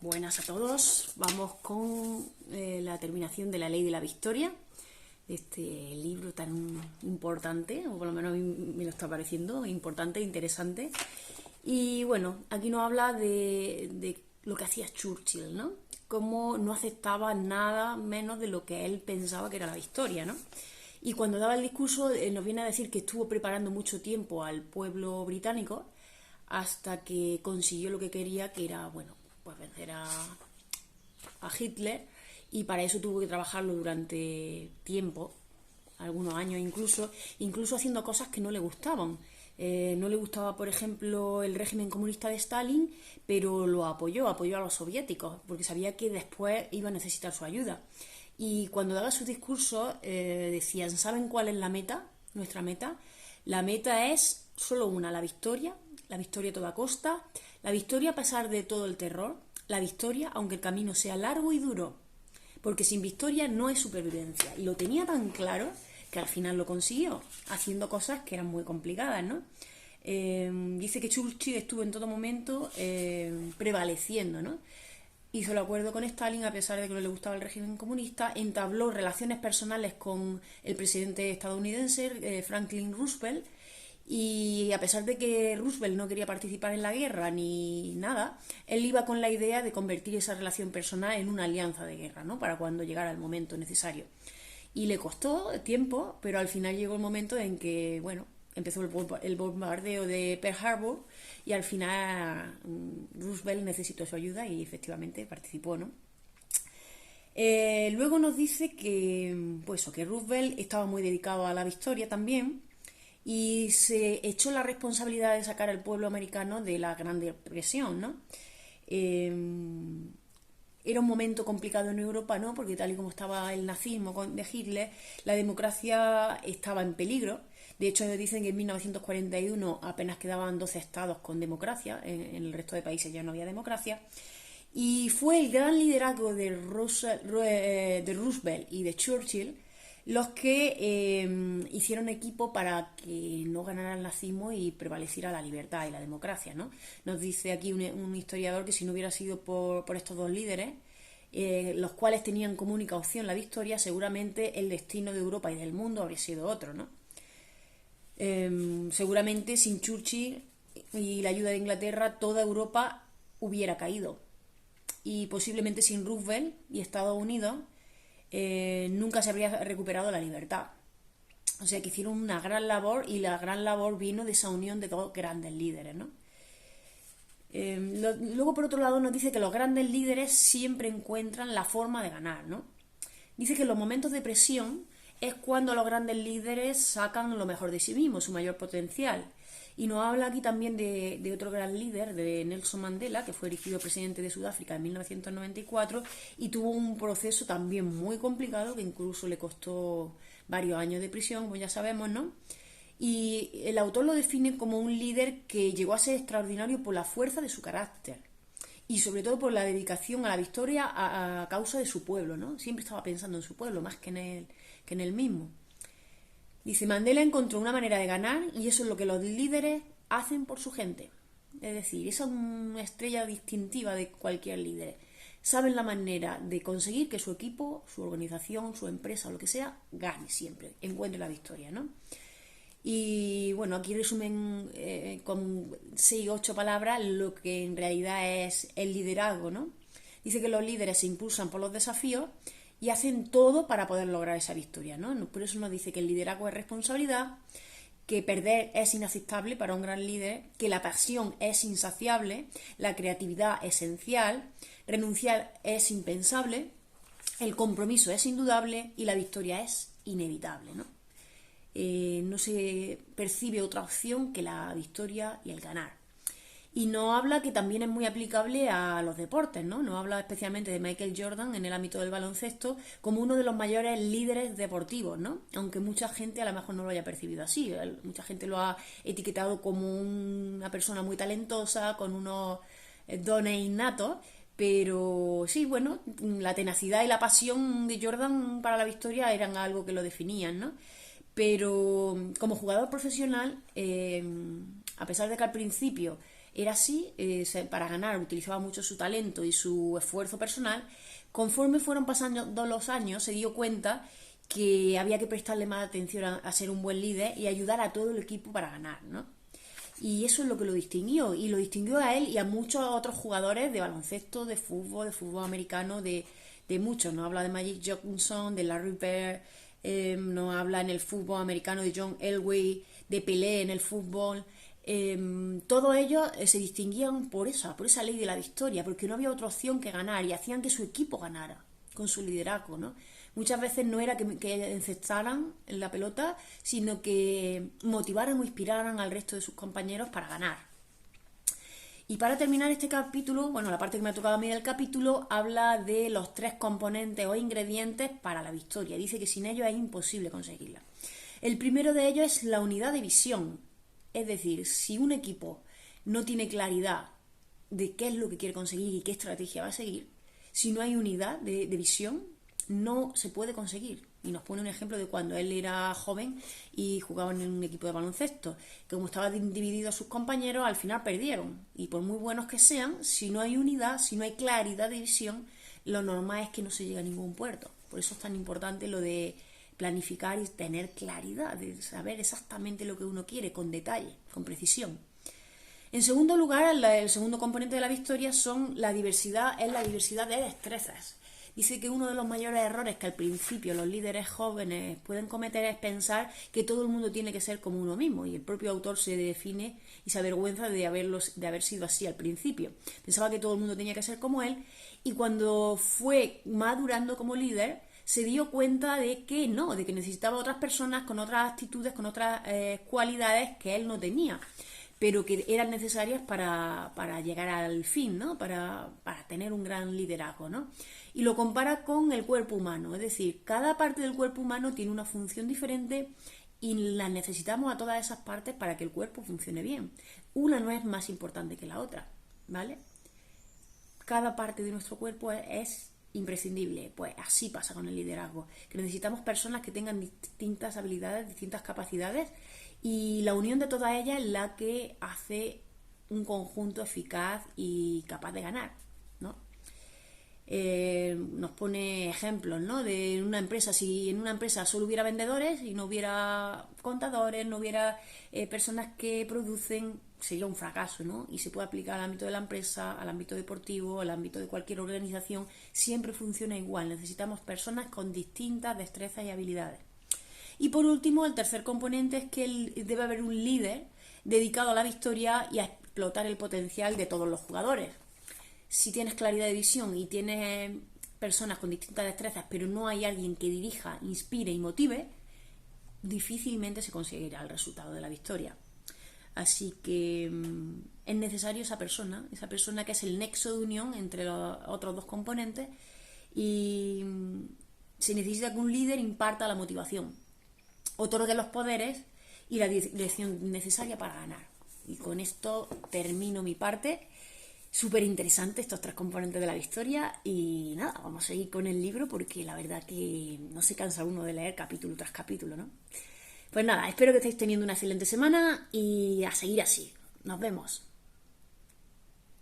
Buenas a todos. Vamos con la terminación de La Ley de la Victoria, este libro tan importante, o por lo menos a mí me lo está pareciendo importante e interesante. Y bueno, aquí nos habla de lo que hacía Churchill, ¿no? Cómo no aceptaba nada menos de lo que él pensaba que era la victoria, ¿no? Y cuando daba el discurso nos viene a decir que estuvo preparando mucho tiempo al pueblo británico hasta que consiguió lo que quería, que era, bueno, pues vencer a Hitler, y para eso tuvo que trabajarlo durante tiempo, algunos años incluso haciendo cosas que no le gustaban. No le gustaba, por ejemplo, el régimen comunista de Stalin, pero lo apoyó a los soviéticos, porque sabía que después iba a necesitar su ayuda. Y cuando daba sus discursos decían, ¿saben cuál es la meta? Nuestra meta. La meta es solo una, la victoria a toda costa, la victoria a pesar de todo el terror, la victoria aunque el camino sea largo y duro, porque sin victoria no hay supervivencia. Y lo tenía tan claro que al final lo consiguió, haciendo cosas que eran muy complicadas, ¿no? Dice que Churchill estuvo en todo momento prevaleciendo, ¿no? Hizo el acuerdo con Stalin a pesar de que no le gustaba el régimen comunista, entabló relaciones personales con el presidente estadounidense Franklin Roosevelt, y a pesar de que Roosevelt no quería participar en la guerra ni nada, él iba con la idea de convertir esa relación personal en una alianza de guerra, ¿no? Para cuando llegara el momento necesario. Y le costó tiempo, pero al final llegó el momento en que, bueno, empezó el bombardeo de Pearl Harbor, y al final Roosevelt necesitó su ayuda y efectivamente participó, ¿no? Luego nos dice que Roosevelt estaba muy dedicado a la victoria también, y se echó la responsabilidad de sacar al pueblo americano de la Gran Depresión, ¿no? Eh, Era un momento complicado en Europa, ¿no? Porque tal y como estaba el nazismo de Hitler, la democracia estaba en peligro. De hecho, dicen que en 1941 apenas quedaban 12 estados con democracia, en el resto de países ya no había democracia. Y fue el gran liderazgo de Roosevelt y de Churchill los que hicieron equipo para que no ganara el nazismo y prevaleciera la libertad y la democracia, ¿no? Nos dice aquí un historiador que si no hubiera sido por estos dos líderes, los cuales tenían como única opción la victoria, seguramente el destino de Europa y del mundo habría sido otro, ¿no? Seguramente sin Churchill y la ayuda de Inglaterra toda Europa hubiera caído, y posiblemente sin Roosevelt y Estados Unidos nunca se habría recuperado la libertad. O sea que hicieron una gran labor, y la gran labor vino de esa unión de dos grandes líderes, ¿no? Luego, por otro lado, nos dice que los grandes líderes siempre encuentran la forma de ganar, ¿no? Dice que en los momentos de presión es cuando los grandes líderes sacan lo mejor de sí mismos, su mayor potencial. Y nos habla aquí también de otro gran líder, de Nelson Mandela, que fue elegido presidente de Sudáfrica en 1994 y tuvo un proceso también muy complicado que incluso le costó varios años de prisión, como ya sabemos, ¿no? Y el autor lo define como un líder que llegó a ser extraordinario por la fuerza de su carácter y sobre todo por la dedicación a la victoria a causa de su pueblo, ¿no? Siempre estaba pensando en su pueblo más que en él mismo. Dice, Mandela encontró una manera de ganar, y eso es lo que los líderes hacen por su gente. Es decir, esa es una estrella distintiva de cualquier líder. Saben la manera de conseguir que su equipo, su organización, su empresa o lo que sea, gane siempre, encuentre la victoria, ¿no? Y bueno, aquí resumen con 6 o 8 palabras lo que en realidad es el liderazgo, ¿no? Dice que los líderes se impulsan por los desafíos y hacen todo para poder lograr esa victoria, ¿no? Por eso nos dice que el liderazgo es responsabilidad, que perder es inaceptable para un gran líder, que la pasión es insaciable, la creatividad esencial, renunciar es impensable, el compromiso es indudable y la victoria es inevitable, ¿no? No se percibe otra opción que la victoria y el ganar. Y nos habla que también es muy aplicable a los deportes, ¿no? Nos habla especialmente de Michael Jordan en el ámbito del baloncesto como uno de los mayores líderes deportivos, ¿no? Aunque mucha gente a lo mejor no lo haya percibido así. Mucha gente lo ha etiquetado como una persona muy talentosa, con unos dones innatos, pero sí, bueno, la tenacidad y la pasión de Jordan para la victoria eran algo que lo definían, ¿no? Pero como jugador profesional, a pesar de que al principio era así, para ganar utilizaba mucho su talento y su esfuerzo personal. Conforme fueron pasando los años, se dio cuenta que había que prestarle más atención a ser un buen líder y ayudar a todo el equipo para ganar, ¿no? Y eso es lo que lo distinguió, y lo distinguió a él y a muchos otros jugadores de baloncesto, de fútbol americano, de muchos. Nos habla de Magic Johnson, de Larry Bird, nos habla en el fútbol americano de John Elway, de Pelé en el fútbol. Todos ellos se distinguían por esa ley de la victoria, porque no había otra opción que ganar y hacían que su equipo ganara con su liderazgo, ¿no? Muchas veces no era que encestaran en la pelota, sino que motivaran o inspiraran al resto de sus compañeros para ganar. Y para terminar este capítulo, bueno, la parte que me ha tocado a mí del capítulo, habla de los 3 componentes o ingredientes para la victoria. Dice que sin ellos es imposible conseguirla. El primero de ellos es la unidad de visión. Es decir, si un equipo no tiene claridad de qué es lo que quiere conseguir y qué estrategia va a seguir, si no hay unidad de visión, no se puede conseguir. Y nos pone un ejemplo de cuando él era joven y jugaban en un equipo de baloncesto, que como estaban divididos sus compañeros, al final perdieron. Y por muy buenos que sean, si no hay unidad, si no hay claridad de visión, lo normal es que no se llegue a ningún puerto. Por eso es tan importante lo de planificar y tener claridad, de saber exactamente lo que uno quiere, con detalle, con precisión. En segundo lugar, el segundo componente de la victoria es la diversidad de destrezas. Dice que uno de los mayores errores que al principio los líderes jóvenes pueden cometer es pensar que todo el mundo tiene que ser como uno mismo, y el propio autor se define y se avergüenza de haber sido así al principio. Pensaba que todo el mundo tenía que ser como él, y cuando fue madurando como líder se dio cuenta de que no, de que necesitaba otras personas con otras actitudes, con otras cualidades que él no tenía, pero que eran necesarias para llegar al fin, ¿no? Para tener un gran liderazgo, ¿no? Y lo compara con el cuerpo humano, es decir, cada parte del cuerpo humano tiene una función diferente y las necesitamos a todas esas partes para que el cuerpo funcione bien. Una no es más importante que la otra, ¿vale? Cada parte de nuestro cuerpo es imprescindible. Pues así pasa con el liderazgo, que necesitamos personas que tengan distintas habilidades, distintas capacidades, y la unión de todas ellas es la que hace un conjunto eficaz y capaz de ganar, ¿no? Nos pone ejemplos, ¿no? De una empresa, si en una empresa solo hubiera vendedores y no hubiera contadores, no hubiera personas que producen, sería un fracaso, ¿no? Y se puede aplicar al ámbito de la empresa, al ámbito deportivo, al ámbito de cualquier organización, siempre funciona igual. Necesitamos personas con distintas destrezas y habilidades. Y por último, el tercer componente es que debe haber un líder dedicado a la victoria y a explotar el potencial de todos los jugadores. Si tienes claridad de visión y tienes personas con distintas destrezas, pero no hay alguien que dirija, inspire y motive, difícilmente se conseguirá el resultado de la victoria. Así que es necesario esa persona que es el nexo de unión entre los otros 2 componentes, y se necesita que un líder imparta la motivación, otorgue los poderes y la dirección necesaria para ganar. Y con esto termino mi parte. Súper interesante estos 3 componentes de la victoria, y nada, vamos a seguir con el libro porque la verdad que no se cansa uno de leer capítulo tras capítulo, ¿no? Pues nada, espero que estéis teniendo una excelente semana y a seguir así. Nos vemos.